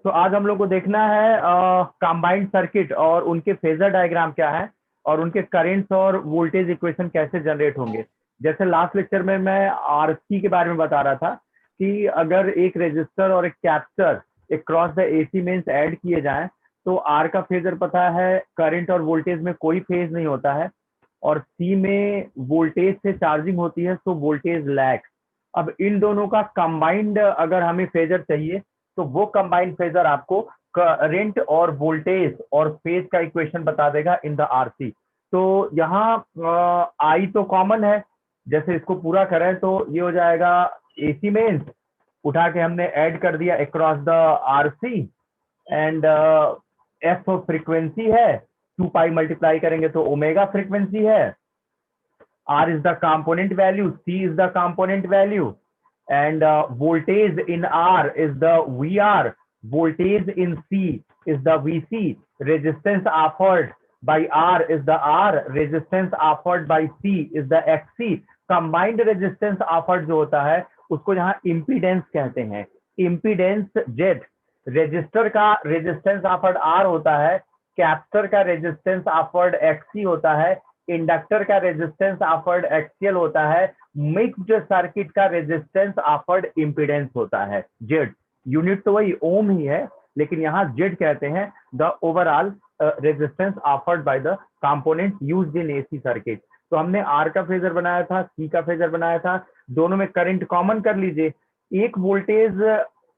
तो आज हम लोग को देखना है कंबाइंड सर्किट और उनके फेजर डायग्राम क्या है और उनके करंट्स और वोल्टेज इक्वेशन कैसे जनरेट होंगे। जैसे लास्ट लेक्चर में मैं आरसी के बारे में बता रहा था कि अगर एक रेजिस्टर और एक capacitor across the AC mains add किए जाएं तो आर का फेजर पता है, करंट और वोल्टेज में कोई फेज नहीं होता है और सी में वोल्टेज से चार्जिंग होती है तो वोल्टेज लैग। अब इन दोनों का कंबाइंड अगर हमें फेजर चाहिए तो वो कंबाइंड फेजर आपको करंट और वोल्टेज और फेज का इक्वेशन बता देगा इन द आरसी। तो यहाँ आई तो कॉमन है, जैसे इसको पूरा करें तो ये हो जाएगा एसी मेंस उठा के हमने ऐड कर दिया across the RC and F frequency है, 2 पाई मल्टीप्लाई करेंगे तो ओमेगा फ्रीक्वेंसी है, R is the component value, C is the component value, and voltage in R is the VR, voltage in C is the VC, resistance offered by R is the R, resistance offered by C is the XC. combined resistance offered जो होता है उसको यहाँ impedance कहते हैं, impedance Z, resistor का resistance offered R होता है, कैपेसिटर का रेजिस्टेंस ऑफर्ड XC होता है, इंडक्टर का रेजिस्टेंस ऑफर्ड एक्सियल होता है, मिक्स्ड सर्किट का रेजिस्टेंस ऑफर्ड इंपीडेंस होता है जेड। यूनिट तो वही ओम ही है लेकिन यहाँ जेड कहते हैं the overall resistance offered by the component used in AC circuit. तो हमने आर का फेजर बनाया था, सी का फेजर बनाया था, दोनों में करंट कॉमन कर लीजिए। एक वोल्टेज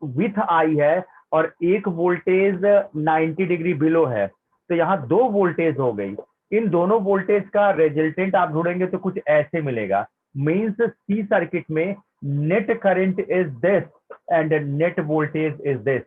विथ आई है और एक वोल्टेज 90 डिग्री बिलो है, तो यहाँ दो वोल्टेज हो गई। इन दोनों वोल्टेज का रिजल्टेंट आप ढूंढेंगे तो कुछ ऐसे मिलेगा, मींस सी सर्किट में net current is this and net voltage is this.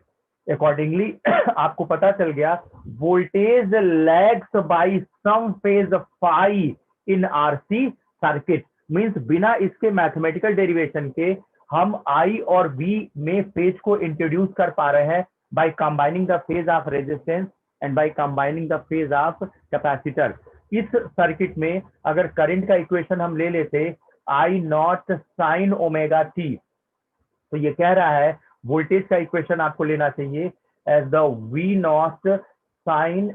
Accordingly आपको पता चल गया वोल्टेज लैग्स बाय सम फेज फाई इन आरसी सर्किट, मींस बिना इसके मैथमेटिकल डेरिवेशन के हम आई और वी में फेज को इंट्रोड्यूस कर पा रहे हैं by combining the phase of resistance and by combining the phase of capacitor. इस सर्किट में अगर करंट का इक्वेशन हम ले लेते आई नॉट साइन ओमेगा टी, तो ये कह रहा है वोल्टेज का इक्वेशन आपको लेना चाहिए as the V not sine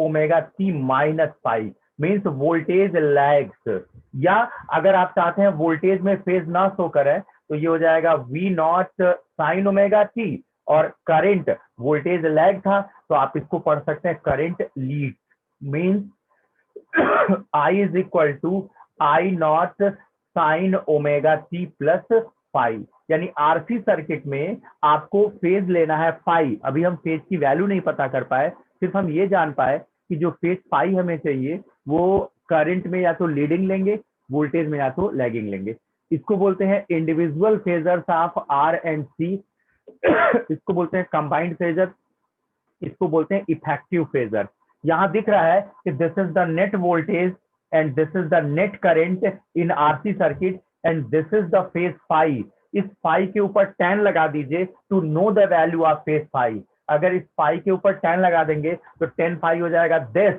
omega T minus pi, means voltage lags. या अगर आप चाहते हैं वोल्टेज में फेज ना शो करे तो ये हो जाएगा V not sine omega T और करंट वोल्टेज लैग था तो आप इसको पढ़ सकते हैं current lead, means I is equal to I not sine omega T plus phi. यानी आरसी सर्किट में आपको फेज लेना है फाई। अभी हम फेज की वैल्यू नहीं पता कर पाए, सिर्फ हम ये जान पाए कि जो फेज फाई हमें चाहिए वो करंट में या तो लीडिंग लेंगे, वोल्टेज में या तो लैगिंग लेंगे। इसको बोलते हैं individual phasors of R and C, इसको बोलते हैं कंबाइंड फेजर, इसको बोलते हैं इफेक्टिव फेजर। यहां दिख रहा है कि this is the net voltage and this is the net current in RC circuit and this is the phase phi. इस फाई के ऊपर 10 लगा दीजिए to know the value of phase phi. अगर इस फाई के ऊपर 10 लगा देंगे तो 10 फाई हो जाएगा this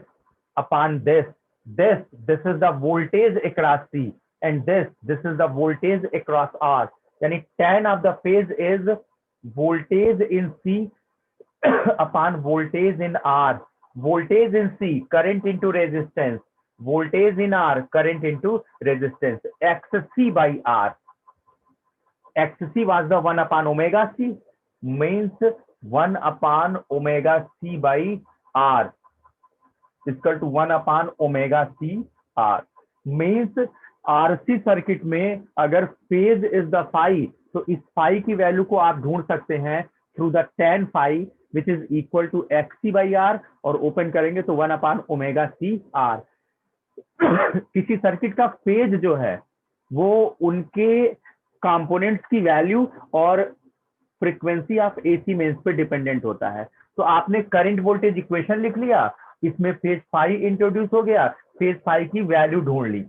upon this, this is the voltage across C and this is the voltage across R. यानी 10 of the phase is voltage in C upon voltage in R, voltage in C current into resistance, voltage in R current into resistance, XC by R. XC was the 1 upon omega C, means 1 upon omega C by R is equal to 1 upon omega C R, means RC circuit में अगर phase is the phi तो इस phi की value को आप ढूंढ सकते हैं through the tan phi which is equal to XC by R और ओपन करेंगे तो 1 अपॉन ओमेगा C R। किसी सर्किट का फेज जो है वो उनके कंपोनेंट्स की वैल्यू और फ्रीक्वेंसी ऑफ एसी मेंस पे डिपेंडेंट होता है। तो आपने करंट वोल्टेज इक्वेशन लिख लिया, इसमें फेज फाई इंट्रोड्यूस हो गया, फेज फाई की वैल्यू ढूंढ ली।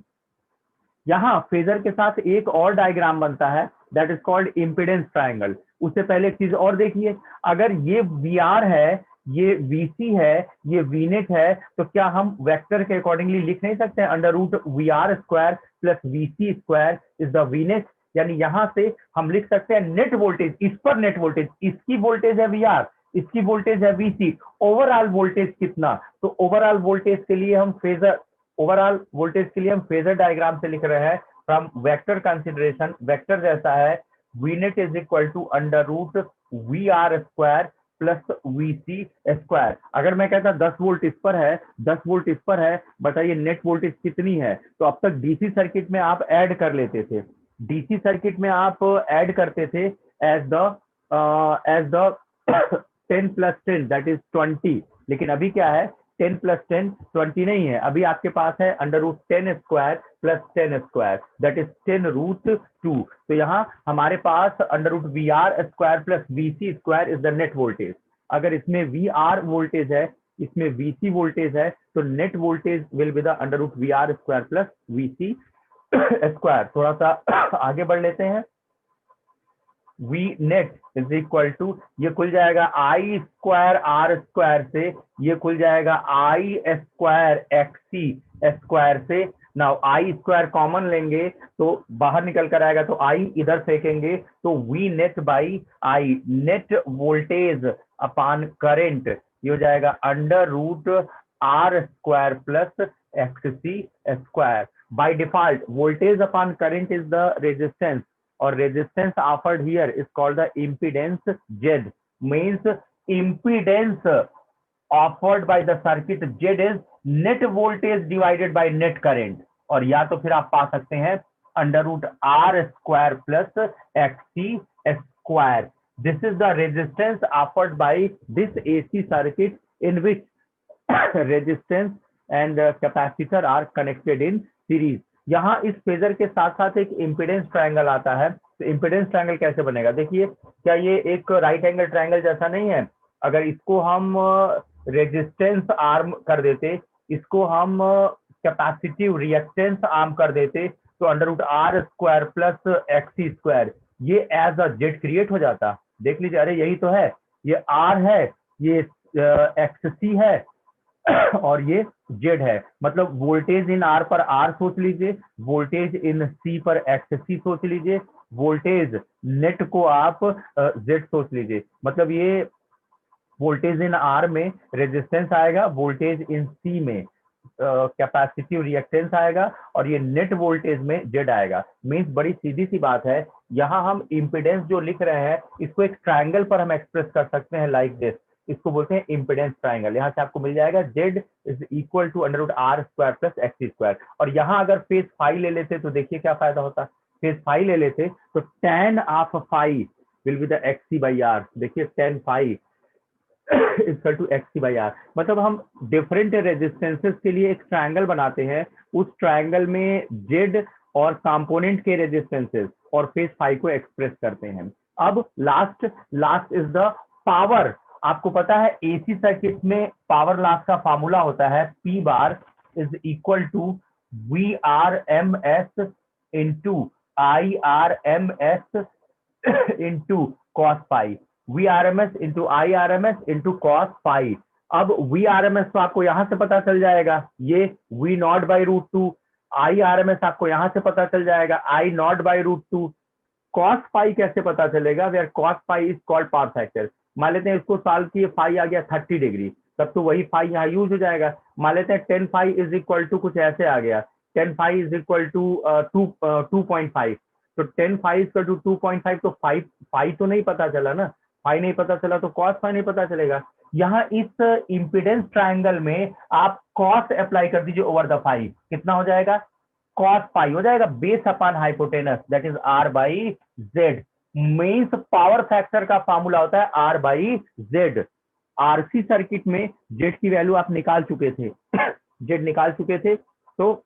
यहाँ फेजर के साथ एक और डायग्राम बनता है that is called impedance triangle. उससे पहले एक चीज और देखिए, अगर ये VR है, ये VC है, ये VNet है, तो क्या हम वेक्टर के अकॉर्डिंगली लिख नहीं सकते हैं under root VR square plus VC square is the VNet। यानी यहां से हम लिख सकते हैं नेट वोल्टेज, इस पर नेट वोल्टेज, इसकी वोल्टेज है VR, इसकी वोल्टेज है VC, ओवरऑल वोल्टेज कितना, तो ओवरऑल वोल्टेज के लिए हम फेजर डायग्राम से लिख रहे हैं फ्रॉम वेक्टर कंसिडरेशन। वेक्टर जैसा है V net is equal to under root VR square plus VC square. अगर मैं कहता 10 वोल्ट इस पर है, 10 वोल्ट इस पर है, बताइए नेट वोल्टेज कितनी है। तो अब तक डीसी सर्किट में आप ऐड कर लेते थे, डीसी सर्किट में आप ऐड करते थे as the 10 plus 10 that is 20, लेकिन अभी क्या है 10 प्लस 10 20 नहीं है, अभी आपके पास है under root 10 square plus 10 square that is 10 root 2। तो यहाँ हमारे पास under root VR square plus VC square is the net voltage. अगर इसमें VR वोल्टेज है, इसमें VC वोल्टेज है, तो net voltage will be the under root VR square plus VC square. थोड़ा सा आगे बढ़ लेते हैं। V net is equal to, ये खुल जाएगा I स्क्वायर R स्क्वायर से, ये खुल जाएगा I स्क्वायर XC स्क्वायर से। नाउ I स्क्वायर कॉमन लेंगे तो बाहर निकल कर आएगा, तो I इधर फेंकेंगे तो V net by I, net voltage upon current, ये हो जाएगा under root R square plus XC square. By default voltage upon current is the resistance, or resistance offered here is called the impedance Z, means impedance offered by the circuit Z is net voltage divided by net current। और या तो फिर आप पा सकते हैं under root R square plus XC square. This is the resistance offered by this AC circuit in which resistance and capacitor are connected in series. यहाँ इस फेजर के साथ साथ एक इम्पीडेंस ट्रायंगल आता है। तो इम्पीडेंस ट्रायंगल कैसे बनेगा, देखिए क्या ये एक राइट एंगल ट्रायंगल जैसा नहीं है। अगर इसको हम रेजिस्टेंस आर्म कर देते, इसको हम कैपेसिटिव रिएक्टेंस आर्म कर देते, तो under root R square plus XC square ये एज अ जेड क्रिएट हो जाता। देख लीजिए, अरे यही तो है, ये R है, ये XC है और ये जेड है। मतलब वोल्टेज इन आर पर आर सोच लीजिए, वोल्टेज इन सी पर XC सोच लीजिए, वोल्टेज नेट को आप जेड सोच लीजिए। मतलब ये वोल्टेज इन आर में रेजिस्टेंस आएगा, वोल्टेज इन सी में कैपेसिटिव रिएक्टेंस आएगा, और ये नेट वोल्टेज में जेड आएगा। मीन्स बड़ी सीधी सी बात है, यहाँ हम इम्पिडेंस जो लिख रहे हैं इसको एक ट्रायंगल पर हम एक्सप्रेस कर सकते हैं लाइक दिस। इसको बोलते हैं इम्पिडेंस ट्रायंगल। यहाँ से आपको मिल जाएगा Z is equal to under root R square plus XC square. और यहाँ अगर फेज फाई ले लेते तो देखिए क्या फायदा होता, फेज फाई ले लेते तो tan of phi will be the XC by R। देखिए tan phi equal to XC by R। मतलब हम डिफरेंट रेजिस्टेंसेस के लिए एक ट्रायंगल बनाते हैं, उस ट्रायंगल में Z और कंपोनेंट के रेजिस्टेंसेस और फेज फाई को एक्सप्रेस करते हैं। अब लास्ट इज द पावर। आपको पता है एसी सर्किट में पावर लॉस का फार्मूला होता है P bar is equal to VRMS into IRMS into cos pi, VRMS into IRMS into cos pi. अब VRMS तो आपको यहां से पता चल जाएगा, ये V not by root two. IRMS आपको यहां से पता चल जाएगा I not by root two. Cos pi कैसे पता चलेगा, where cos pi is called power factor. मान लेते हैं इसको सॉल्व किए, फाई आ गया 30 डिग्री, तब तो वही फाई यहाँ यूज हो जाएगा। मान लेते हैं 10 फाई इज इक्वल टू कुछ ऐसे आ गया, 10 फाई इज इक्वल टू 2.5, तो 10 फाई इक्वल टू 2.5, तो फाई तो नहीं पता चला ना, फाई नहीं पता चला तो कॉस फाई नहीं पता चलेगा। यहाँ इस इम्पिडेंस ट्रायंगल में आप कॉस अप्लाई कर दीजिए ओवर द फाई, कितना हो जाएगा, कॉस पाई हो जाएगा, base upon hypotenuse that is R by Z. Means power factor का फार्मूला होता है R by Z. RC circuit में जेड की वैल्यू आप निकाल चुके थे, जेड निकाल चुके थे, तो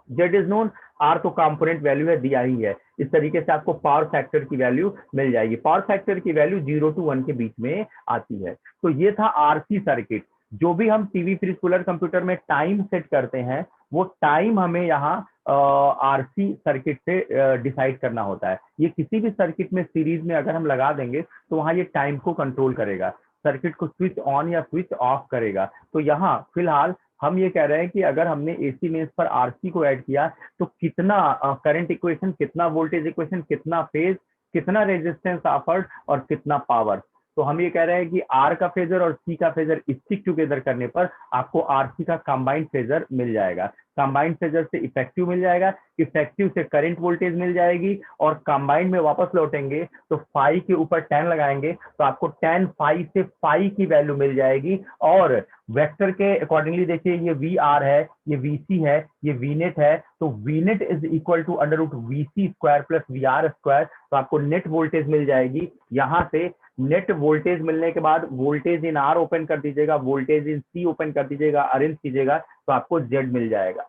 जेड इज नोन, आर तो कंपोनेंट वैल्यू है, दिया ही है। इस तरीके से आपको पावर फैक्टर की वैल्यू मिल जाएगी। पावर फैक्टर की वैल्यू 0 to 1 के बीच में आती है। तो ये था आरसी सर्किट। जो भी हम टीवी फ्रिज कूलर कंप्यूटर में टाइम सेट करते हैं, वो टाइम हमें यहाँ आरसी सर्किट से डिसाइड करना होता है। ये किसी भी सर्किट में सीरीज में अगर हम लगा देंगे तो वहां ये टाइम को कंट्रोल करेगा, सर्किट को स्विच ऑन या स्विच ऑफ करेगा। तो यहाँ फिलहाल हम ये कह रहे हैं कि अगर हमने एसी मेंस पर आरसी को ऐड किया तो कितना करंट इक्वेशन, कितना वोल्टेज इक्वेशन, कितना फेज, कितना रेजिस्टेंस ऑफर्ड और कितना पावर, तो हम ये कह रहे हैं कि आर का फेजर और सी का फेजर स्टिक टुगेदर करने पर आपको आरसी का कंबाइंड फेजर मिल जाएगा। कंबाइंड फेजर से इफेक्टिव मिल जाएगा, इफेक्टिव से करंट वोल्टेज मिल जाएगी, और कंबाइंड में वापस लौटेंगे तो फाई के ऊपर 10 लगाएंगे तो आपको 10 फाई से फाई की वैल्यू मिल जाएगी। और वेक्टर के अकॉर्डिंगली देखिए, ये वी आर है, ये वी सी है, ये वी नेट है, तो V net is equal to under root V C square plus V R square. तो आपको नेट वोल्टेज मिल जाएगी। यहां से नेट वोल्टेज मिलने के बाद वोल्टेज इन आर ओपन कर दीजिएगा, वोल्टेज इन सी ओपन कर दीजिएगा, अरेंज कीजिएगा तो आपको जेड मिल जाएगा।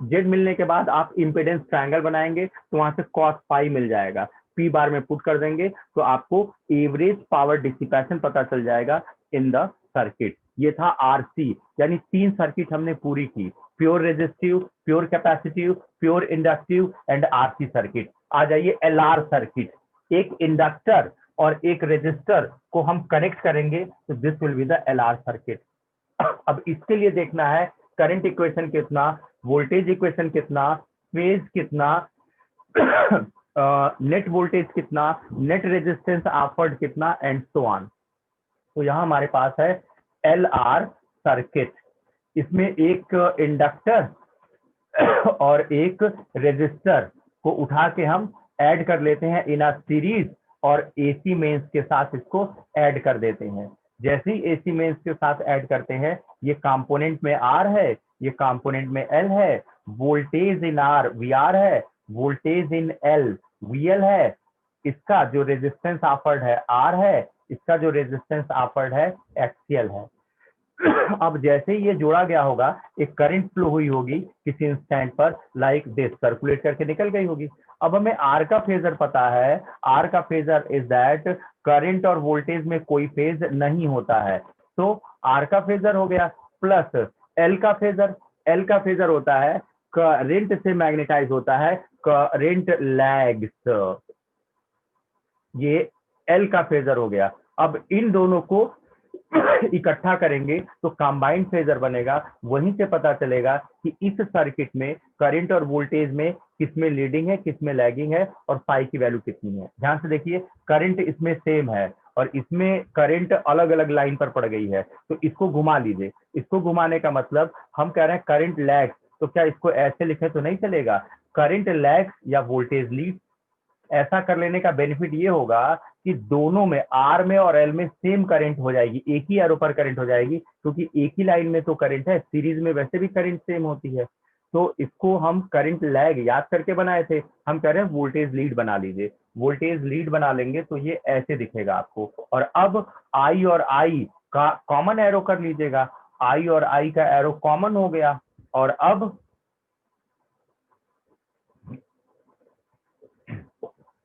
जेड मिलने के बाद आप इंपेडेंस ट्रायंगल बनाएंगे तो वहां से कॉस फाई मिल जाएगा, पी बार में पुट कर देंगे तो आपको एवरेज पावर डिसिपेशन पता चल जाएगा इन द सर्किट। ये था आरसी, यानी 3 सर्किट हमने पूरी की, pure resistive, pure capacitive, pure inductive and RC circuit. आ जाइए एलआर सर्किट। एक इंडक्टर और एक रेजिस्टर को हम कनेक्ट करेंगे तो this will be the LR circuit. अब इसके लिए देखना है करंट इक्वेशन कितना, वोल्टेज इक्वेशन कितना, फेज कितना, नेट वोल्टेज कितना, नेट रेजिस्टेंस ऑफर्ड कितना एंड सो ऑन। तो यहां हमारे पास है एल आर सर्किट। इसमें एक इंडक्टर और एक रेजिस्टर को उठा के हम ऐड कर लेते हैं इन अ सीरीज, और एसी मेंस के साथ इसको ऐड कर देते हैं। जैसे ही एसी मेंस के साथ ऐड करते हैं, ये कंपोनेंट में आर है, ये कंपोनेंट में एल है, voltage in R V R है, voltage in L V L है, इसका जो रेजिस्टेंस ऑफर्ड है आर है, इसका जो रेजिस्टेंस ऑफर्ड है एक्सएल है। अब जैसे ही ये जोड़ा गया होगा, एक करंट फ्लो हुई होगी किसी इंस्टेंट पर, लाइक दिस, सर्कुलेट करके निकल गई होगी। अब हमें आर का फेजर पता है, आर का फेजर इज दैट करंट और वोल्टेज में कोई फेज नहीं होता है, तो आर का फेजर हो गया प्लस एल का फेजर। एल का फेजर होता है करंट से मैग्नेटाइज होता है, करंट लैग्स, ये एल का फेजर हो गया। अब इन दोनों को इकट्ठा करेंगे तो कंबाइंड फेजर बनेगा। वहीं से पता चलेगा कि इस सर्किट में करंट और वोल्टेज में किसमें लीडिंग है, किसमें लैगिंग है, और फाई की वैल्यू कितनी है। ध्यान से देखिए, करंट इसमें सेम है और इसमें करंट अलग अलग लाइन पर पड़ गई है, तो इसको घुमा लीजिए। इसको घुमाने का मतलब हम कह रहे हैं करंट लैग्स, तो क्या इसको ऐसे लिखे तो नहीं चलेगा, करंट लैग्स या वोल्टेज लीड। ऐसा कर लेने का बेनिफिट ये होगा कि दोनों में, आर में और एल में सेम करंट हो जाएगी, एक ही एरो पर करंट हो जाएगी, क्योंकि एक ही लाइन में तो करंट है, सीरीज में वैसे भी करंट सेम होती है। तो इसको हम करंट लैग याद करके बनाए थे, हम कह रहे हैं वोल्टेज लीड बना लीजिए। वोल्टेज लीड बना लेंगे तो ये ऐसे दिखेगा आपको। और अब आई और आई का कॉमन एरो कर लीजिएगा, आई और आई का एरो कॉमन हो गया। और अब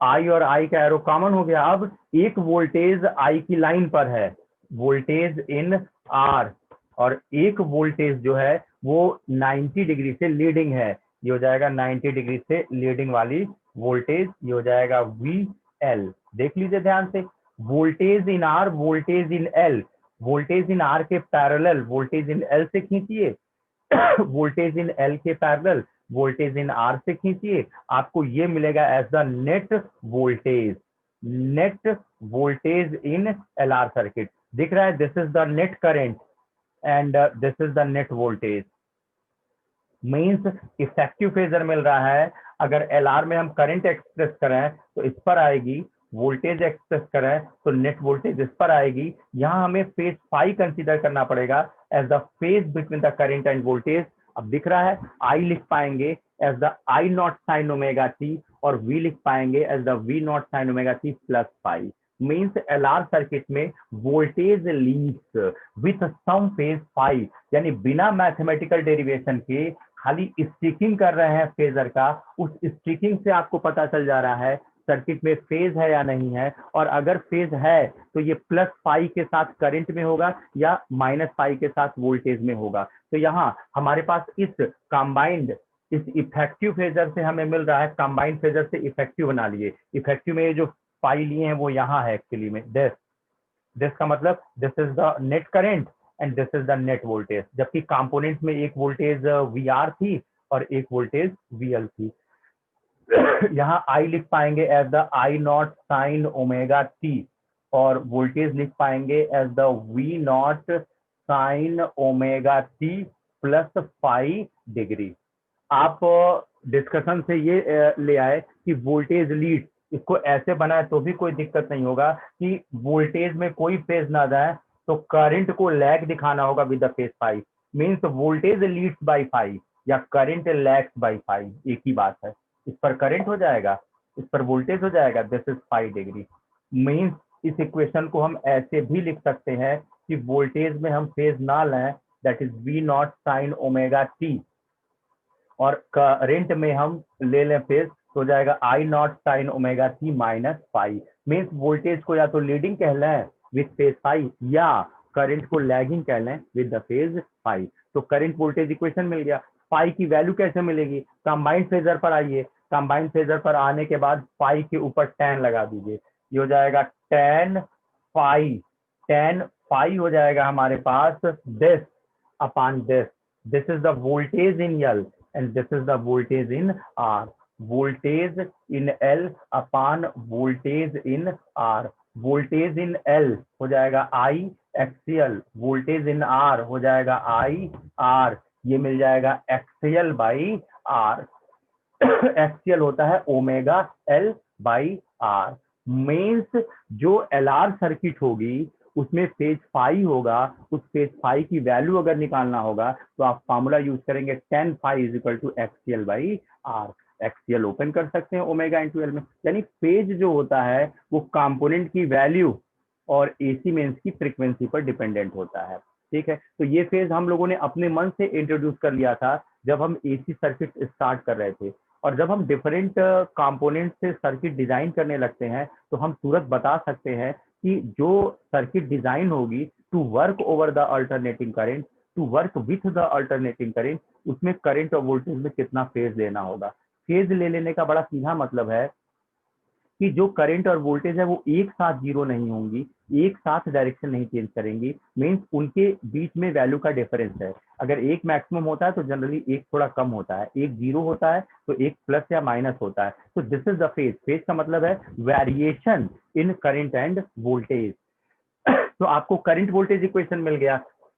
आई और आई का एरो कॉमन हो गया। अब एक वोल्टेज आई की लाइन पर है, वोल्टेज इन आर, और एक वोल्टेज जो है वो 90 डिग्री से लीडिंग है, ये हो जाएगा 90 डिग्री से लीडिंग वाली वोल्टेज, ये हो जाएगा वी एल। देख लीजिए ध्यान से, voltage in R, voltage in L, voltage in R के पैरेलल वोल्टेज इन एल से खींचिए, वोल्टेज इन एल के पैरेलल वोल्टेज इन आर से खींचिए, आपको ये मिलेगा as the net voltage, net voltage in L R circuit. दिख रहा है, this is the net current and this is the net voltage. Means effective phasor मिल रहा है। अगर एल आर में हम करंट एक्सप्रेस करें तो इस पर आएगी, वोल्टेज एक्सप्रेस करें तो नेट वोल्टेज इस पर आएगी। यहाँ हमें फेज फाई कंसीडर करना पड़ेगा as the phase between the current and voltage. अब दिख रहा है, आई लिख पाएंगे as the I not sine omega T, और वी लिख पाएंगे as the V not sine omega T plus phi. Means L R circuit में voltage leads with some phase phi, यानी बिना मैथमेटिकल डेरिवेशन के खाली स्टिकिंग कर रहे हैं फेजर का, उस स्टिकिंग से आपको पता चल जा रहा है सर्किट में फेज है या नहीं है। और अगर फेज है तो ये प्लस फाई के साथ करंट में होगा या माइनस फाई के साथ वोल्टेज में होगा। तो यहाँ हमारे पास इस कंबाइंड, इस इफेक्टिव फेजर से हमें मिल रहा है, कंबाइंड फेजर से इफेक्टिव बना लिए। इफेक्टिव में जो फाई लिए हैं वो यहाँ है एक्चुअली में, दिस का मतलब this is the net current and this is the net voltage, जबकि कंपोनेंट में एक वोल्टेज वी आर थी और एक वोल्टेज वी एल थी। यहाँ आई लिख पाएंगे as the I not sine omega T, और वोल्टेज लिख पाएंगे as the V not sine omega T plus 5 degree. आप डिस्कशन से ये ले आए कि वोल्टेज लीड, इसको ऐसे बनाए तो भी कोई दिक्कत नहीं होगा कि वोल्टेज में कोई फेज ना जाए, तो करंट को लैग दिखाना होगा with the phase 5, means voltage leads by 5 या करंट लैग्स बाय 5, एक ही बात है। इस पर करंट हो जाएगा, इस पर वोल्टेज हो जाएगा, दिस इज 5 डिग्री। मीन्स इस इक्वेशन को हम ऐसे भी लिख सकते हैं कि वोल्टेज में हम फेज ना लें, that is V not sine omega T, और करंट में हम ले लें फेज, तो हो जाएगा I not sine omega T minus 5। Means voltage को या तो लीडिंग कह लें विथ फेज 5 या करंट को लैगिंग कह लें विद द फेज 5। तो करंट वोल्टेज इक्वेशन मिल गया। फाई की वैल्यू कैसे मिलेगी? कंबाइंड फेजर पर आइए, कंबाइंड फेजर पर आने के बाद फाई के ऊपर 10 लगा दीजिए, ये हो जाएगा 10 फाई, 10 फाई हो जाएगा हमारे पास this upon this, this is the voltage in L and this is the voltage in R, voltage in L upon voltage in R, voltage in L हो जाएगा I axial, voltage in R हो जाएगा I R, ये मिल जाएगा axial by R, axial होता है omega L by R। Means जो LR circuit होगी उसमें फेज 5 होगा, उस फेज 5 की वैल्यू अगर निकालना होगा तो आप फॉर्मूला यूज करेंगे 10 phi is equal to XL by R. XL open कर सकते हैं ओमेगा इंटू एल में, यानी फेज जो होता है वो कंपोनेंट की वैल्यू और एसी मेंस की फ्रीक्वेंसी पर डिपेंडेंट होता है। ठीक है, तो ये फेज हम लोगों ने अपने मन से इंट्रोड्यूस कर लिया था जब हम एसी सर्किट स्टार्ट कर रहे थे, और जब हम डिफरेंट कंपोनेंट से सर्किट डिजाइन करने लगते हैं तो हम तुरंत बता सकते हैं कि जो सर्किट डिजाइन होगी to work over the alternating current, to work with the alternating current, उसमें करंट और वोल्टेज में कितना फेज लेना होगा। फेज ले लेने का बड़ा सीधा मतलब है कि जो करंट और वोल्टेज है वो एक साथ जीरो नहीं होंगी, एक साथ डायरेक्शन नहीं चेंज करेंगी, मीन्स उनके बीच में वैल्यू का डिफरेंस है। अगर एक मैक्सिमम होता है तो जनरली एक थोड़ा कम होता है, एक जीरो होता है तो एक प्लस या माइनस होता है। तो this is the phase, phase का मतलब है variation in current and voltage. तो आपको करंट वोल्टेज इक्वेशन मिल गया,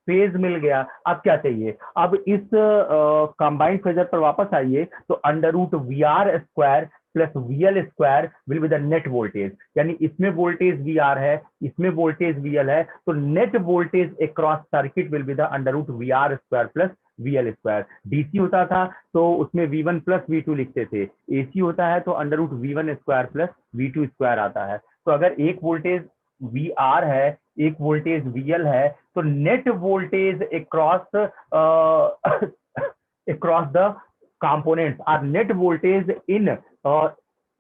फेज मिल गया, अब क्या चाहिए? अब इस कंबाइंड फेजर पर वापस आइए, तो under root V R square plus VL square will be the net voltage, यानी इसमें वोल्टेज वी आर है, इसमें वोल्टेज वीएल है, तो net voltage across circuit will be the under root V R square plus VL square. DC होता था तो उसमें V one plus V two लिखते थे, एसी होता है तो under root V one square plus V two square आता है। तो अगर एक वोल्टेज वी आर है, एक वोल्टेज वीएल है, तो net voltage across across the components or net voltage in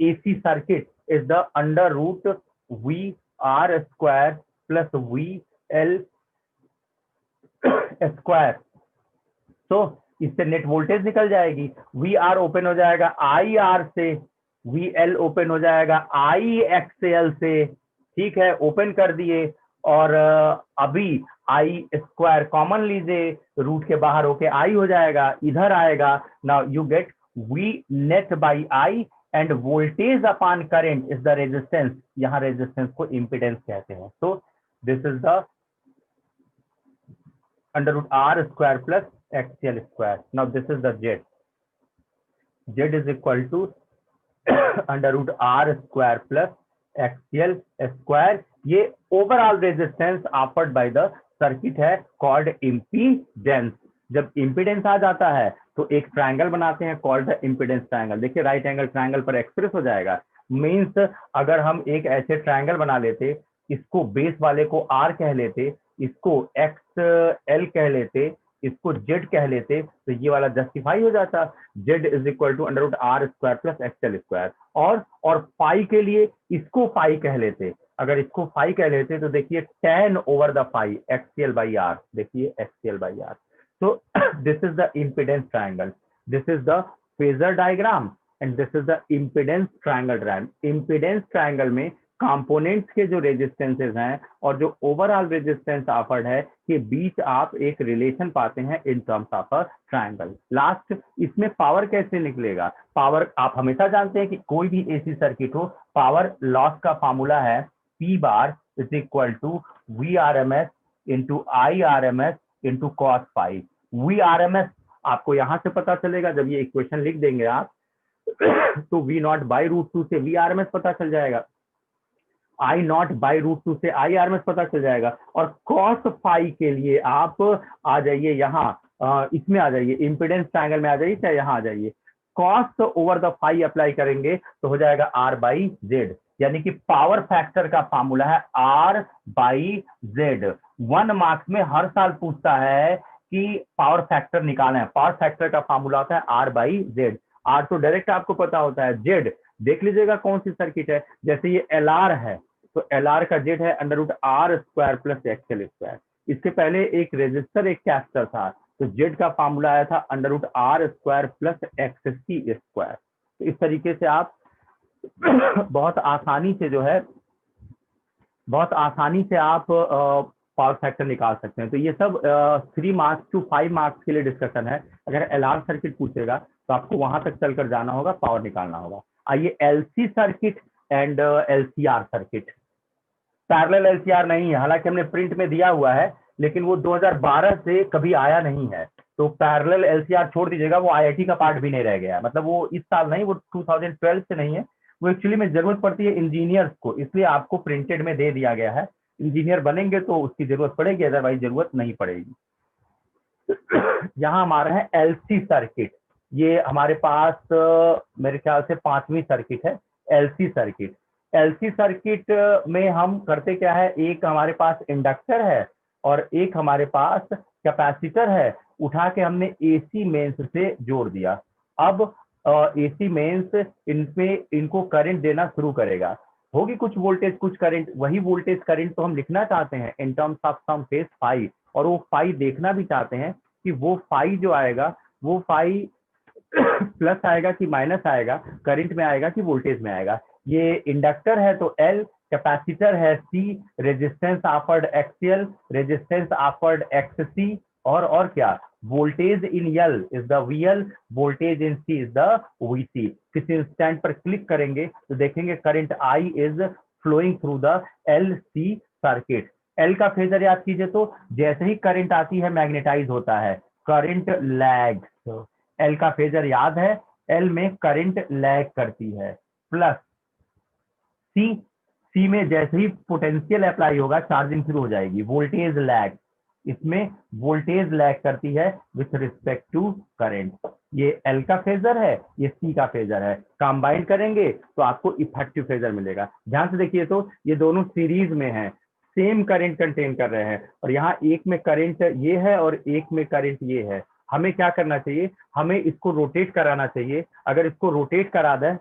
AC circuit is the under root VR square plus VL square. तो इससे नेट वोल्टेज निकल जाएगी, वी आर ओपन हो जाएगा आई आर से, वी एल ओपन हो जाएगा आई XL से। ठीक है, ओपन कर दिए, और अभी आई स्क्वायर कॉमन लीजिए, रूट के बाहर होके आई हो जाएगा, इधर आएगा। Now you get V net by I end voltage upon current is the resistance, यहाँ रेजिस्टेंस को इम्पिडेंस कहते हैं। तो this is the under root r square plus xl square. Now this is the z. Z is equal to under root r square plus xl square. ये overall resistance offered by the circuit है called impedance। जब impedance आ जाता है तो एक triangle बनाते हैं called the impedance triangle। देखिए राइट एंगल ट्रायंगल पर एक्सप्रेस हो जाएगा। मीन्स अगर हम एक ऐसे ट्रायंगल बना लेते, इसको बेस वाले को r कह लेते, इसको एक्स एल कह लेते, इसको जेड कह लेते, तो ये वाला जस्टिफाई हो जाता। Z is equal to under root R square plus XL square. और फाई के लिए इसको फाई कह लेते, अगर इसको फाई कह लेते तो देखिए 10 over the phi XL by R, देखिए एक्सएल बाई आर। तो this is the impedance triangle, this is the phasor diagram and this is the impedance triangle diagram. Impedance triangle में कंपोनेंट्स के जो रेजिस्टेंसेज हैं और जो ओवरऑल रेजिस्टेंस ऑफर्ड है के बीच आप एक रिलेशन पाते हैं in terms of a triangle. Last, इसमें पावर कैसे निकलेगा? पावर आप हमेशा जानते हैं कि कोई भी एसी सर्किट हो, पावर लॉस का फार्मूला है P bar is equal to V R M S into I R M S into cos phi. V R M S आपको यहां से पता चलेगा, जब ये इक्वेशन लिख देंगे आप तो V not by root two से वी आर एम एस पता चल जाएगा, I not by root two से आई आर एम एस पता चल जाएगा। और कॉस फाई के लिए आप आ जाइए यहाँ, इसमें आ जाइए, इम्पिडेंस ट्रायंगल में आ जाइए, चाहे यहाँ आ जाइए, cos over the phi apply करेंगे तो हो जाएगा आर बाई जेड, यानी कि पावर फैक्टर का फार्मूला है आर बाई जेड। 1 मार्क्स में हर साल पूछता है कि पावर फैक्टर निकालना है, पावर फैक्टर का फार्मूला होता है आर बाई जेड। आर तो डायरेक्ट आपको पता होता है, जेड देख लीजिएगा कौन सी सर्किट है, जैसे ये एल आर है तो एल आर का जेड है under root R square plus XL square. इससे पहले एक रेजिस्टर एक कैपेसिटर था, तो जेड का फार्मूला आया था under root R square plus X C square. तो इस तरीके से आप बहुत आसानी से जो है, बहुत आसानी से आप पावर फैक्टर निकाल सकते हैं। तो ये सब 3 मार्क्स टू 5 मार्क्स के लिए डिस्कशन है। अगर एलआर सर्किट पूछेगा तो आपको वहां तक चलकर जाना होगा, पावर निकालना होगा। आइए LC circuit and LCR circuit. Parallel LCR नहीं है, हालांकि हमने प्रिंट में दिया हुआ है, लेकिन वो 2012 से कभी आया नहीं है। तो पैरेलल एलसीआर छोड़ दीजिएगा, वो आईआईटी का पार्ट भी नहीं रह गया, मतलब वो इस साल नहीं, वो 2012 से नहीं है। वो एक्चुअली में जरूरत पड़ती है इंजीनियर्स को, इसलिए आपको प्रिंटेड में दे दिया गया है। इंजीनियर बनेंगे तो उसकी जरूरत पड़ेगी, अदरवाइज जरूरत नहीं पड़ेगी। यहाँ हमारा है एलसी सर्किट, ये हमारे पास मेरे ख्याल से 5वीं सर्किट है एलसी सर्किट। एलसी सर्किट में हम करते क्या है, एक हमारे पास इंडक्टर है और एक हमारे पास कैपेसिटर है, उठा के हमने एसी मेंस से जोड़ दिया। अब एसी मेंस इनमें इनको करंट देना शुरू करेगा, होगी कुछ वोल्टेज कुछ करंट, वही वोल्टेज करंट तो हम लिखना चाहते हैं in terms of some phase phi, और वो फाई देखना भी चाहते हैं कि वो फाई जो आएगा वो फाई प्लस आएगा कि माइनस आएगा, करंट में आएगा कि वोल्टेज में आएगा। ये इंडक्टर है तो एल, कैपेसिटर है C, resistance offered XL, resistance offered XC, और क्या, voltage in L is the VL, voltage in C is the VC. किसी इंस्टेंट पर क्लिक करेंगे तो देखेंगे current I is flowing through the L C circuit. L का phasor याद कीजिए तो जैसे ही करंट आती है मैग्नेटाइज होता है, करंट लैग्स। एल का फेजर याद है, एल में करंट लैग करती है। प्लस सी, सी में जैसे ही पोटेंशियल अप्लाई होगा चार्जिंग शुरू हो जाएगी, वोल्टेज लैग, इसमें वोल्टेज लैग करती है विथ रिस्पेक्ट टू करंट। ये एल का फेजर है, ये सी का फेजर है, कंबाइन करेंगे तो आपको इफेक्टिव फेजर मिलेगा। ध्यान से देखिए तो ये दोनों सीरीज में है, सेम करंट कंटेन कर रहे हैं, और यहाँ एक में करंट ये है और एक में करंट ये है। हमें क्या करना चाहिए, हमें इसको रोटेट कराना चाहिए। अगर इसको रोटेट करा दें,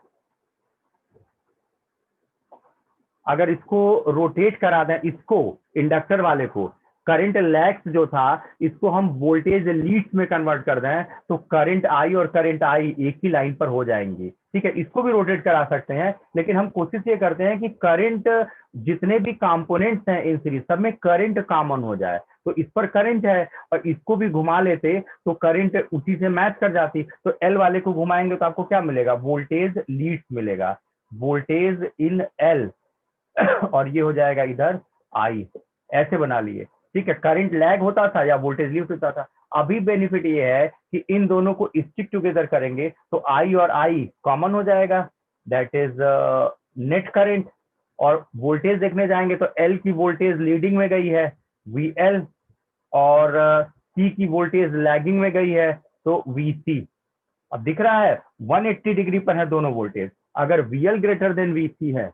अगर इसको रोटेट करा दें, इसको इंडक्टर वाले को, करंट लैग्स जो था इसको हम वोल्टेज लीड्स में कन्वर्ट कर दें तो करंट आई और करंट आई एक ही लाइन पर हो जाएंगी। ठीक है, इसको भी रोटेट करा सकते हैं, लेकिन हम कोशिश ये करते हैं कि करंट जितने भी कंपोनेंट्स हैं इन सीरीज सब में करंट कॉमन हो जाए। तो इस पर करंट है और इसको भी घुमा लेते तो करंट उसी से मैच कर जाती। तो एल वाले को घुमाएंगे तो आपको क्या मिलेगा, वोल्टेज लीड्स मिलेगा, वोल्टेज इन एल, और ये हो जाएगा इधर आई, ऐसे बना लिए। ठीक है, करंट लैग होता था या वोल्टेज लीड होता था। अभी बेनिफिट ये है कि इन दोनों को स्टिक टुगेदर करेंगे तो आई और आई कॉमन हो जाएगा, दैट इज नेट करंट। और वोल्टेज देखने जाएंगे तो एल की वोल्टेज लीडिंग में गई है वी एल, और सी की वोल्टेज लैगिंग में गई है तो वी सी। अब दिख रहा है 180 डिग्री पर है दोनों वोल्टेज। अगर वीएल ग्रेटर देन वीसी है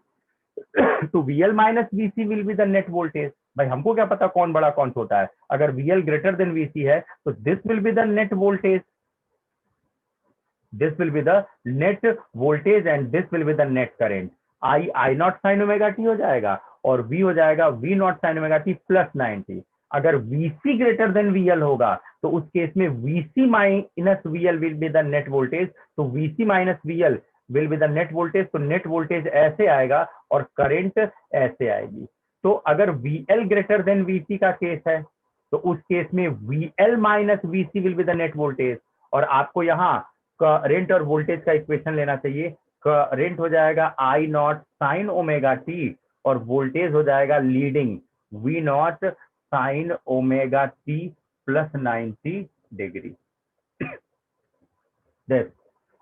तो VL minus VC will be the net voltage. भाई हमको क्या पता कौन बड़ा कौन छोटा है, अगर VL ग्रेटर देन VC है तो this will be the net voltage, this will be the net voltage and this will be the net current. I not sine omega T हो जाएगा और V हो जाएगा V not sine omega T plus 90। अगर VC greater than VL होगा तो उस case में VC minus VL will be the net voltage, तो VC minus VL will be the net voltage. तो नेट वोल्टेज ऐसे आएगा और करंट ऐसे आएगी। तो अगर VL ग्रेटर देन VC का केस है तो उस केस में VL minus VC will be the net voltage, और आपको यहाँ करंट और वोल्टेज का इक्वेशन लेना चाहिए। करंट हो जाएगा I not sine omega T और वोल्टेज हो जाएगा leading V not sine omega T plus 90 degree. देख,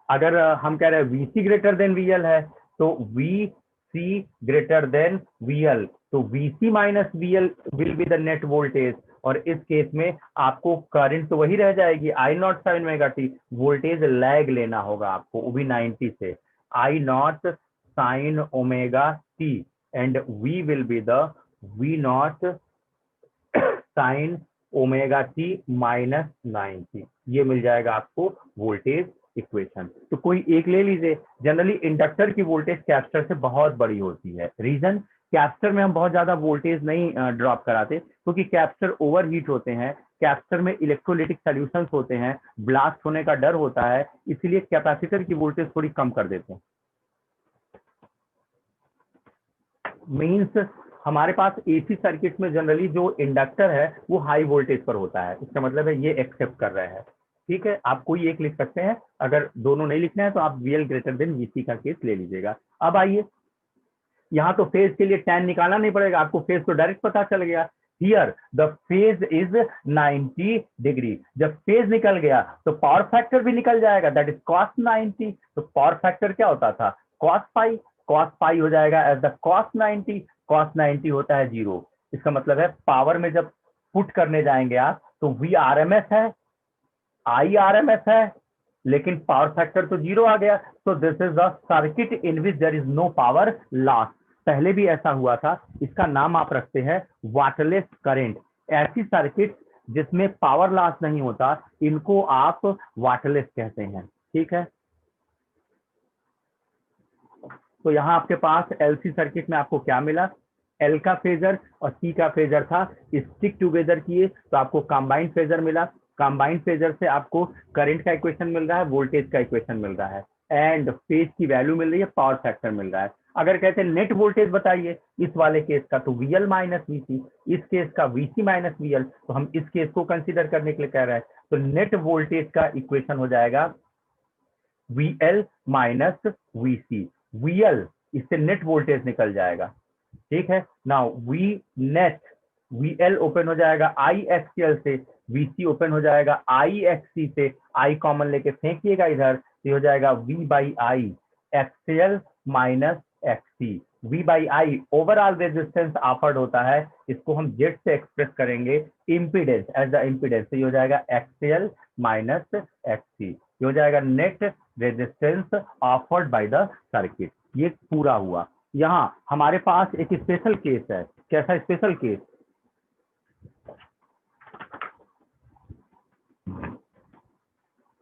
अगर हम कह रहे हैं VC ग्रेटर देन VL है तो VC ग्रेटर देन VL, तो VC minus VL will be the net voltage, और इस केस में आपको करंट तो वही रह जाएगी I not sine omega T, voltage lag लेना होगा आपको वो भी 90 से, I not sine omega T and V will be the V not sine omega T minus 90, ये मिल जाएगा आपको वोल्टेज इक्वेशन। तो कोई एक ले लीजिए। जनरली इंडक्टर की वोल्टेज कैपेसिटर से बहुत बड़ी होती है। रीजन, कैपेसिटर में हम बहुत ज्यादा वोल्टेज नहीं ड्रॉप कराते क्योंकि कैपेसिटर ओवरहीट होते हैं, कैपेसिटर में इलेक्ट्रोलिटिक सॉल्यूशंस होते हैं, ब्लास्ट होने का डर होता है, इसलिए कैपेसिटर की वोल्टेज थोड़ी कम कर देते हैं। मीन्स हमारे पास एसी सर्किट में जनरली जो इंडक्टर है वो हाई वोल्टेज पर होता है, इसका मतलब है ये एक्सेप्ट कर रहे हैं। ठीक है, आप कोई एक लिख सकते हैं, अगर दोनों नहीं लिखना है तो आप VL ग्रेटर देन VC का केस ले लीजिएगा। अब आइए, यहाँ तो फेज के लिए tan निकालना नहीं पड़ेगा, आपको फेज तो डायरेक्ट पता चल गया। Here the phase is 90 degree, जब फेज निकल गया तो पावर फैक्टर भी निकल जाएगा, दैट इज cos 90। तो पावर फैक्टर क्या होता था, cos पाई हो जाएगा एज द cos 90 होता है 0। इसका मतलब है पावर में जब पुट करने जाएंगे आप तो Vrms है, IRMS है, लेकिन पावर फैक्टर तो 0 आ गया। तो this is the circuit in which there is no power loss. पहले भी ऐसा हुआ था, इसका नाम आप रखते हैं वाटरलेस करंट। ऐसी सर्किट जिसमें पावर लॉस नहीं होता, इनको आप वाटरलेस कहते हैं। ठीक है, तो यहां आपके पास LC सर्किट में आपको क्या मिला, L का फेजर और C का फेजर था, स्टिक टुगेदर किए तो आपको कंबाइंड फेजर मिला। कंबाइंड फेजर से आपको करंट का इक्वेशन मिल रहा है, वोल्टेज का इक्वेशन मिल रहा है, एंड फेज की वैल्यू मिल रही है, पावर फैक्टर मिल रहा है। अगर कहते हैं नेट वोल्टेज बताइए इस वाले केस का, तो VL माइनस VC, इस केस का VC माइनस VL, तो हम इस केस को कंसीडर करने के लिए कह रहे हैं। तो नेट वोल्टेज का इक्वेशन हो जाएगा VL माइनस VC। VL, इससे नेट वोल्टेज निकल जाएगा। ठीक है, now V net, VL open हो जाएगा IXL से, VC ओपन हो जाएगा IXC से, I कॉमन लेके फेंकिएगा इधर, तो हो जाएगा V by I XL minus XC। V by I overall resistance offered होता है, इसको हम Z से एक्सप्रेस करेंगे इम्पीडेंस एज द इम्पीडेंस, ये हो जाएगा XL माइनस XC, ये हो जाएगा net resistance offered by the circuit. ये पूरा हुआ। यहाँ हमारे पास एक स्पेशल केस है। कैसा स्पेशल केस,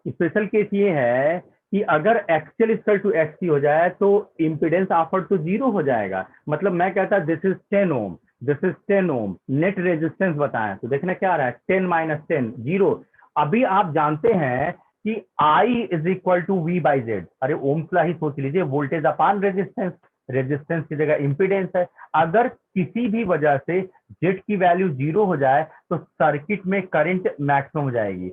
स्पेशल केस ये है कि अगर XL इक्वल टू XC हो जाए तो इम्पीडेंस ऑफर्ड तो 0 हो जाएगा। मतलब मैं कहता this is 10 ohm, this is 10 ohm, net resistance बताएं तो देखना क्या आ रहा है, 10 माइनस 10 0। अभी आप जानते हैं कि I is equal to V by Z, अरे ओम्स ला ही सोच लीजिए, वोल्टेज अपान रेजिस्टेंस, रेजिस्टेंस की जगह इम्पीडेंस है। अगर किसी भी वजह से जेड की वैल्यू 0 हो जाए तो सर्किट में करंट मैक्सिमम हो जाएगी।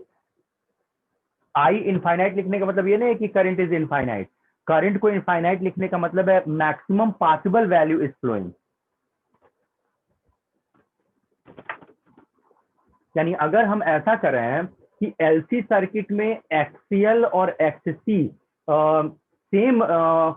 आई इनफाइनाइट लिखने का मतलब ये नहीं है कि करंट इज इनफाइनाइट, करंट को इनफाइनाइट लिखने का मतलब है maximum possible value is flowing. यानी अगर हम ऐसा करें कि LC सर्किट में एक्सीएल और XC same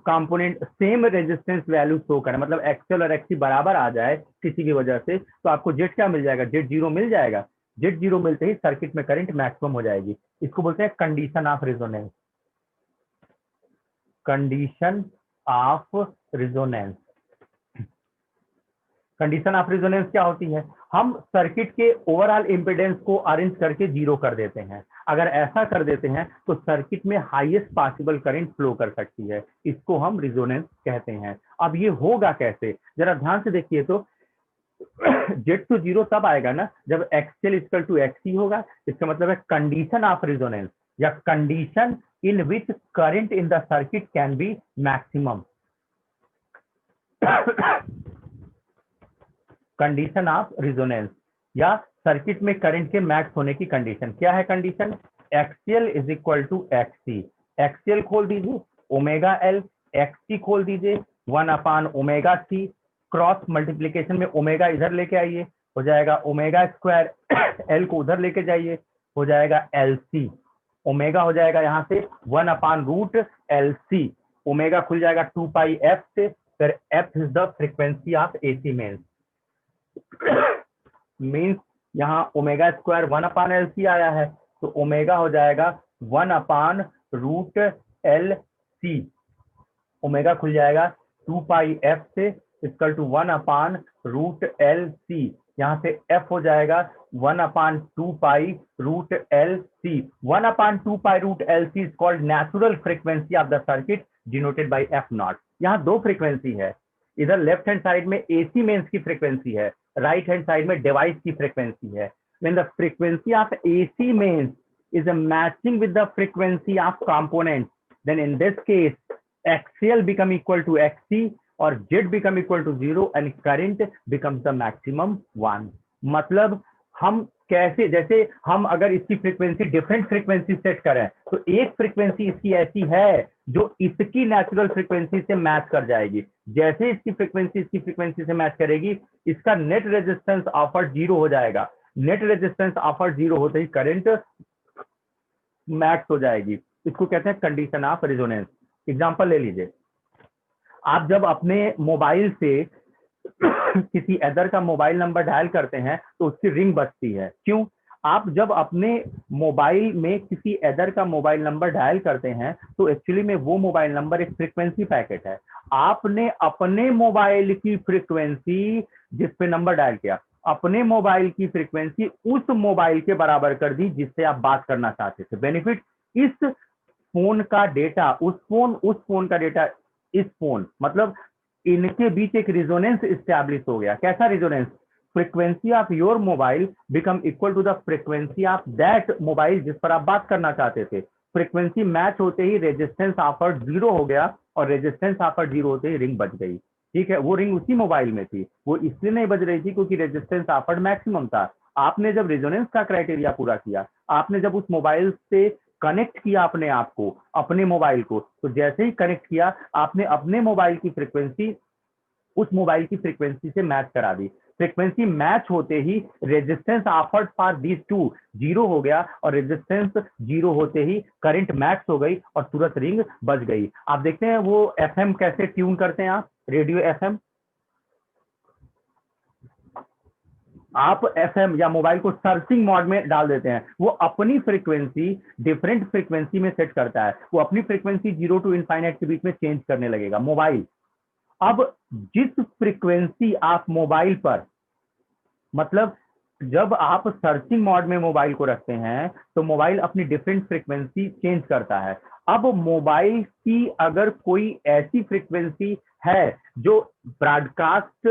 component, same resistance value show करें, मतलब एक्सीएल और XC बराबर आ जाए किसी की वजह से, तो आपको जेड क्या मिल जाएगा, जेड 0 मिल जाएगा। जेड 0 मिलते ही सर्किट में करंट मैक्सिमम हो जाएगी। इसको बोलते हैं condition of resonance, condition of resonance. Condition of resonance क्या होती है, हम सर्किट के ओवरऑल इंपेडेंस को अरेंज करके 0 कर देते हैं। अगर ऐसा कर देते हैं तो सर्किट में हाईएस्ट पॉसिबल करंट फ्लो कर सकती है, इसको हम रेजोनेंस कहते हैं। अब ये होगा कैसे, जरा ध्यान से देखिए तो जेड टू 0 तब आएगा ना जब एक्सएल इक्वल टू XC होगा। इसका मतलब है कंडीशन ऑफ रेजोनेंस या condition in which current in the circuit can be maximum. Condition of resonance या सर्किट में करंट के मैक्स होने की कंडीशन क्या है, condition XL is equal to XC। XL खोल दीजिए ओमेगा L, XC खोल दीजिए 1 upon omega C। Cross multiplication में ओमेगा इधर लेके आइए, हो जाएगा ओमेगा स्क्वायर, एल को उधर लेके जाइए, हो जाएगा एल सी। ओमेगा हो जाएगा यहाँ से 1/√LC, ओमेगा खुल जाएगा 2 पाई एफ से, फिर F is the frequency of AC mains. Means यहाँ ओमेगा स्क्वायर 1/LC आया है, तो ओमेगा हो जाएगा 1/√LC। ओमेगा खुल जाएगा 2 पाई एफ से इक्वल टू 1/√LC। यहाँ से एफ हो जाएगा 1/2 pi root LC। 1/2 pi root LC is called natural frequency of the circuit denoted by F0। यहाँ दो फ्रीक्वेंसी है, इधर लेफ्ट हैंड साइड में एसी मेन्स की फ्रीक्वेंसी है, राइट हैंड साइड में डिवाइस की फ्रीक्वेंसी है। When the frequency of AC mains is matching with the frequency of components, then in this case XL become equal to XC or Z become equal to 0 and current becomes the maximum 1। मतलब हम कैसे, जैसे हम अगर इसकी frequency different frequency set करें तो एक फ्रीक्वेंसी इसकी ऐसी है जो इसकी नेचुरल फ्रीक्वेंसी से मैच कर जाएगी। जैसे इसकी फ्रीक्वेंसी से मैच करेगी, इसका नेट रेजिस्टेंस ऑफर 0 हो जाएगा। नेट रेजिस्टेंस ऑफर 0 होते ही करंट मैक्स हो जाएगी। इसको कहते हैं कंडीशन ऑफ रेजोनेंस। एग्जांपल ले लीजिए, आप जब अपने मोबाइल से किसी अदर का मोबाइल नंबर डायल करते हैं तो उसकी रिंग बजती है। क्यों? आप जब अपने मोबाइल में किसी अदर का मोबाइल नंबर डायल करते हैं तो एक्चुअली में वो मोबाइल नंबर एक फ्रीक्वेंसी पैकेट है। आपने अपने मोबाइल की फ्रीक्वेंसी जिस पे नंबर डायल किया, अपने मोबाइल की फ्रीक्वेंसी उस मोबाइल के बराबर कर दी जिससे आप बात करना चाहते थे। बेनिफिट, इस फोन का डेटा उस फोन का डेटा इस फोन, मतलब इनके बीच एक रिजोनेंस इस्टेब्लिश हो गया। कैसा resonance? Frequency of your mobile become equal to the frequency of that mobile जिस पर आप बात करना चाहते थे। फ्रीक्वेंसी मैच होते ही रेजिस्टेंस ऑफर 0 हो गया और रेजिस्टेंस ऑफर 0 होते ही रिंग बज गई। ठीक है, वो रिंग उसी मोबाइल में थी, वो इसलिए नहीं बज रही थी क्योंकि रेजिस्टेंस ऑफर मैक्सिमम था। आपने जब रेजोनेंस का क्राइटेरिया पूरा किया, आपने जब उस मोबाइल से कनेक्ट किया अपने आप को, अपने मोबाइल को, तो जैसे ही कनेक्ट किया आपने अपने मोबाइल की फ्रीक्वेंसी उस मोबाइल की फ्रीक्वेंसी से मैच करा दी। फ्रीक्वेंसी मैच होते ही resistance offered for these two 0 हो गया और रेजिस्टेंस 0 होते ही करंट मैक्स हो गई और तुरंत रिंग बज गई। आप देखते हैं वो एफएम कैसे ट्यून करते हैं, आप रेडियो एफएम, आप एफएम या मोबाइल को सर्चिंग मोड में डाल देते हैं, वो अपनी फ्रीक्वेंसी डिफरेंट फ्रीक्वेंसी में सेट करता है। वो अपनी फ्रीक्वेंसी 0 to इनफाइनाइट के बीच में चेंज करने लगेगा मोबाइल। अब जिस फ्रीक्वेंसी आप मोबाइल पर, मतलब जब आप सर्चिंग मोड में मोबाइल को रखते हैं तो मोबाइल अपनी डिफरेंट फ्रीक्वेंसी चेंज करता है। अब मोबाइल की अगर कोई ऐसी फ्रीक्वेंसी है जो ब्रॉडकास्ट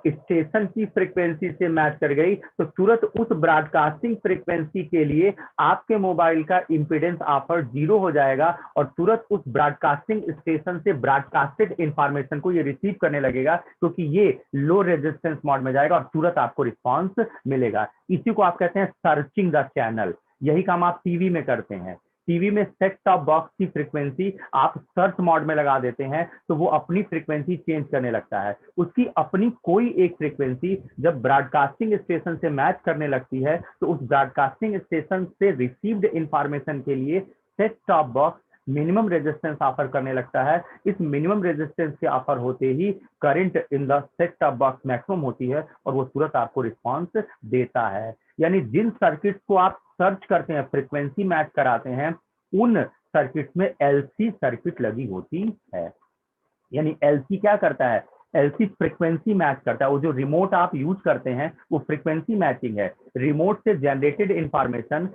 स्टेशन की फ्रीक्वेंसी से मैच कर गई तो तुरंत उस ब्रॉडकास्टिंग फ्रीक्वेंसी के लिए आपके मोबाइल का इंपीडेंस ऑफर 0 हो जाएगा और तुरंत उस ब्रॉडकास्टिंग स्टेशन से ब्रॉडकास्टेड इंफॉर्मेशन को ये रिसीव करने लगेगा क्योंकि ये लो रेजिस्टेंस मोड में जाएगा और तुरंत आपको रिस्पॉन्स मिलेगा। इसी को आप कहते हैं सर्चिंग द चैनल। यही काम आप टीवी में करते हैं। टीवी में सेट टॉप बॉक्स की फ्रीक्वेंसी आप सर्च मोड में लगा देते हैं तो वो अपनी फ्रीक्वेंसी चेंज करने लगता है। उसकी अपनी कोई एक फ्रीक्वेंसी जब ब्रॉडकास्टिंग स्टेशन से मैच करने लगती है तो उस ब्रॉडकास्टिंग स्टेशन से रिसीव्ड इंफॉर्मेशन के लिए set top box minimum resistance offer करने लगता है। इस मिनिमम रेजिस्टेंस के ऑफर होते ही current in the set top box maximum होती है और वो तुरंत आपको रिस्पॉन्स देता है। यानी जिन सर्किट को आप सर्च करते हैं, फ्रीक्वेंसी मैच कराते हैं, उन सर्किट में एलसी सर्किट लगी होती है। यानी एलसी क्या करता है? एलसी फ्रीक्वेंसी मैच करता है। वो जो रिमोट आप यूज करते हैं वो फ्रीक्वेंसी मैचिंग है। रिमोट से जनरेटेड इंफॉर्मेशन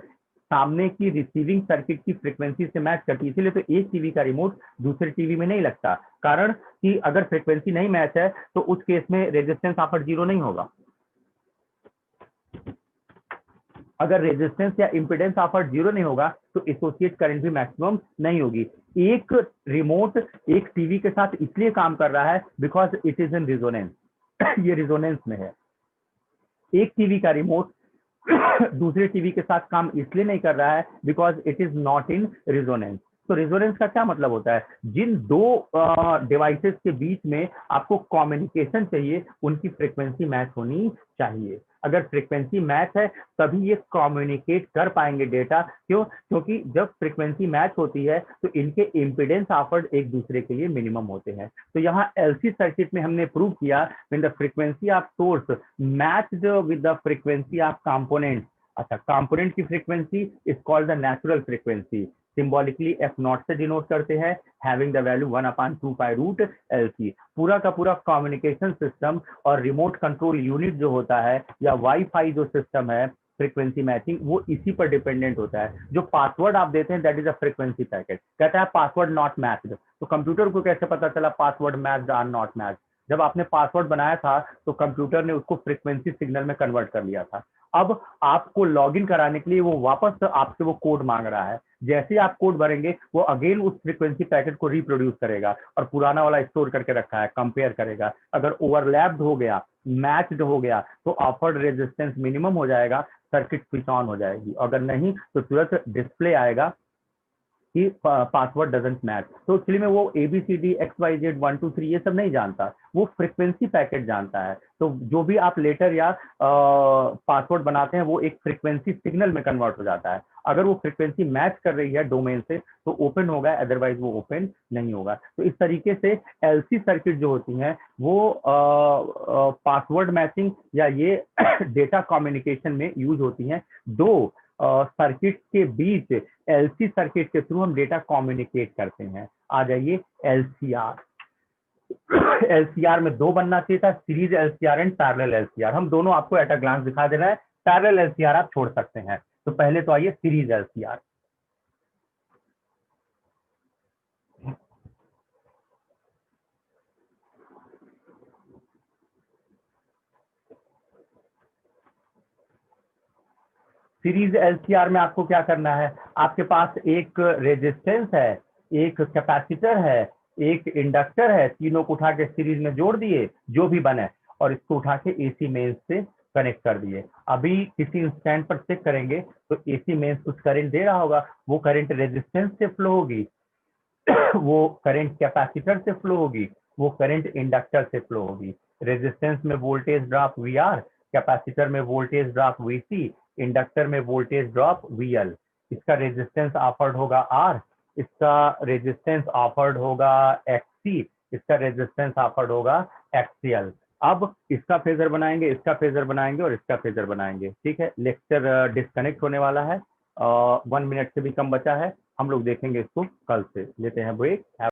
सामने की रिसीविंग सर्किट की फ्रीक्वेंसी से मैच करती है। इसलिए तो एक टीवी का रिमोट दूसरे टीवी में नहीं लगता, कारण कि अगर फ्रीक्वेंसी नहीं मैच है तो उस केस में रेजिस्टेंस ऑफर 0 नहीं होगा। अगर रेजिस्टेंस या इंपीडेंस ऑफर 0 नहीं होगा तो एसोसिएट करंट भी मैक्सिमम नहीं होगी। एक रिमोट एक टीवी के साथ इसलिए काम कर रहा है because it is in resonance. ये रिजोनेंस में है। एक टीवी का रिमोट दूसरे टीवी के साथ काम इसलिए नहीं कर रहा है because it is not in resonance. तो रेजोनेंस का क्या मतलब होता है, जिन दो डिवाइसेस के बीच में आपको कम्युनिकेशन चाहिए उनकी फ्रीक्वेंसी मैच होनी चाहिए। अगर फ्रीक्वेंसी मैच है तभी ये कम्युनिकेट कर पाएंगे डेटा। क्यों? क्योंकि जब फ्रीक्वेंसी मैच होती है तो इनके इम्पीडेंस ऑफर्ड एक दूसरे के लिए मिनिमम होते हैं। तो यहाँ एलसी सर्किट में हमने प्रूव किया when the frequency of source matched with the frequency of component. अच्छा, कंपोनेंट की frequency is called the natural frequency, symbolically F not से डिनोट करते हैं, having the value 1/2 pi root L C. पूरा का पूरा कम्युनिकेशन सिस्टम और remote control unit जो होता है या वाईफाई जो सिस्टम है फ्रीक्वेंसी मैचिंग, वो इसी पर डिपेंडेंट होता है। जो पासवर्ड आप देते हैं that is a frequency packet. कहता है पासवर्ड नॉट मैच्ड, तो कंप्यूटर को कैसे पता चला password matched or not matched? जब आपने पासवर्ड बनाया था तो कंप्यूटर ने उसको फ्रीक्वेंसी सिग्नल में कन्वर्ट कर लिया था। अब आपको लॉगिन कराने के लिए वो वापस आपसे वो कोड मांग रहा है। जैसे आप कोड भरेंगे वो अगेन उस फ्रीक्वेंसी पैकेट को रिप्रोड्यूस करेगा और पुराना वाला स्टोर करके रखा है कंपेयर करेगा। अगर ओवरलैप्ड हो गया, मैच्ड हो गया, तो ऑफर्ड रेजिस्टेंस मिनिमम हो जाएगा, सर्किट स्विच ऑन हो जाएगी। अगर नहीं तो तुरंत डिस्प्ले आएगा कि पासवर्ड डजंट मैच। तो एक्चुअली में वो ABCD XYZ 1 2 3 ये सब नहीं जानता, वो फ्रीक्वेंसी पैकेट जानता है। तो जो भी आप लेटर या पासवर्ड बनाते हैं वो एक फ्रीक्वेंसी सिग्नल में कन्वर्ट हो जाता है। अगर वो फ्रीक्वेंसी मैच कर रही है डोमेन से तो ओपन होगा, अदरवाइज वो ओपन नहीं होगा। तो इस तरीके से एलसी सर्किट जो होती हैं वो पासवर्ड मैचिंग या ये डेटा कम्युनिकेशन में यूज होती हैं। दो सर्किट के बीच एलसी सर्किट के थ्रू हम डेटा कम्युनिकेट करते हैं। आ जाइए एलसीआर। एलसीआर में दो बनना चाहिए था, series LCR and parallel LCR. हम दोनों आपको एट अ ग्लांस दिखा दे रहे हैं, पैरेलल एलसीआर आप छोड़ सकते हैं। तो पहले तो आइए सीरीज एलसीआर। सीरीज एलसीआर में आपको क्या करना है, आपके पास एक रेजिस्टेंस है, एक कैपेसिटर है, एक इंडक्टर है, तीनों को उठा के सीरीज में जोड़ दिए जो भी बने, और इसको उठा के एसी मेंस से कनेक्ट कर दिए। अभी किसी इंस्टेंट पर चेक करेंगे तो एसी मेंस कुछ करंट दे रहा होगा, वो करंट रेजिस्टेंस से फ्लो होगी, वो करंट कैपेसिटर से फ्लो होगी, वो करंट इंडक्टर से फ्लो होगी। रेजिस्टेंस में voltage drop V R, capacitor में voltage drop V C, inductor में वोल्टेज ड्रॉप वी एल। इसका रेजिस्टेंस ऑफर्ड होगा आर, इसका रेजिस्टेंस ऑफर्ड होगा एक्सी, इसका रेजिस्टेंस ऑफर्ड होगा एक्सीएल। अब इसका फेजर बनाएंगे, इसका फेजर बनाएंगे और इसका फेजर बनाएंगे। ठीक है, लेक्चर डिस्कनेक्ट होने वाला है, 1 मिनट से भी कम बचा है। हम लोग देखेंगे इसको कल से। लेते हैं ब्रेक।